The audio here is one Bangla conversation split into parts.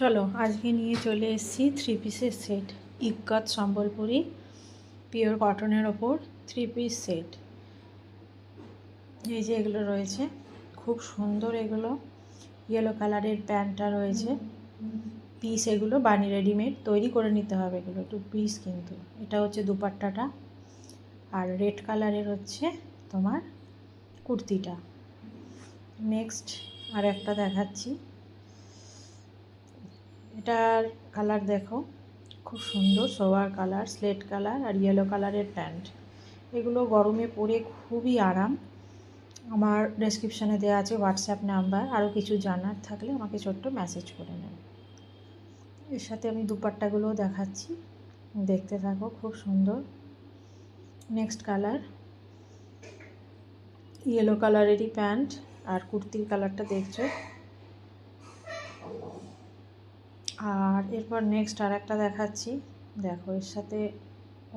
চলো আজকে নিয়ে চলে এসেছি 3 পিসের সেট। ইক্কাত সম্বলপুরি পিওর কটনের ওপর 3 পিস সেট। এই যে এগুলো রয়েছে, খুব সুন্দর এগুলো। ইয়েলো কালারের প্যান্টটা রয়েছে, পিস এগুলো বানি রেডিমেড তৈরি করে নিতে হবে, এগুলো 2 পিস। কিন্তু এটা হচ্ছে দুপাট্টাটা, আর রেড কালারের হচ্ছে তোমার কুর্তিটা। নেক্সট আর একটা দেখাচ্ছি, এটার কালার দেখো, খুব সুন্দর সোয়ার কালার, স্লেট কালার আর ইয়েলো কালারের প্যান্ট। এগুলো গরমে পরে খুবই আরাম। আমার ডেসক্রিপশানে দেওয়া আছে হোয়াটসঅ্যাপ নাম্বার, আরও কিছু জানার থাকলে আমাকে ছোট্ট মেসেজ করে নেন। এর সাথে আমি দুপাট্টাগুলোও দেখাচ্ছি, দেখতে থাকো, খুব সুন্দর। নেক্সট কালার ইয়েলো কালারেরই প্যান্ট, আর কুর্তির কালারটা দেখছো। আর এরপর নেক্সট আর একটা দেখাচ্ছি, দেখো এর সাথে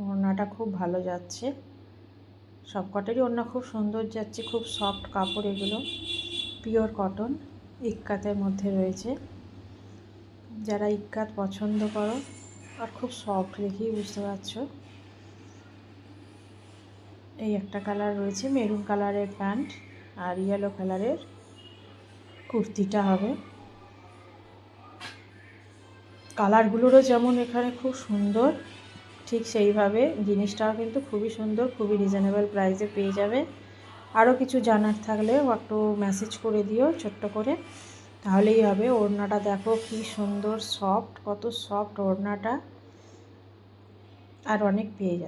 ওড়নাটা খুব ভালো যাচ্ছে, সবকটারই ওড়না খুব সুন্দর যাচ্ছে, খুব সফট কাপড় এগুলো, পিওর কটন, ইক্কাতের মধ্যে রয়েছে। যারা ইক্কাত পছন্দ করো, আর খুব সফট দেখেই বুঝতে পারছো। এই একটা কালার রয়েছে, মেরুন কালারের প্যান্ট আর ইয়েলো কালারের কুর্তিটা হবে। কালারগুলোরও যেমন এখানে খুব সুন্দর, ঠিক সেইভাবে জিনিসটাও কিন্তু খুবই সুন্দর, খুবই রিজনেবল প্রাইসে পেয়ে যাবে। আরও কিছু জানার থাকলে একটু মেসেজ করে দিও ছোট্ট করে, তাহলেই হবে। ওড়নাটা দেখো কি সুন্দর সফট, কত সফট ওড়নাটা, আর অনেক পেয়ে যাবে।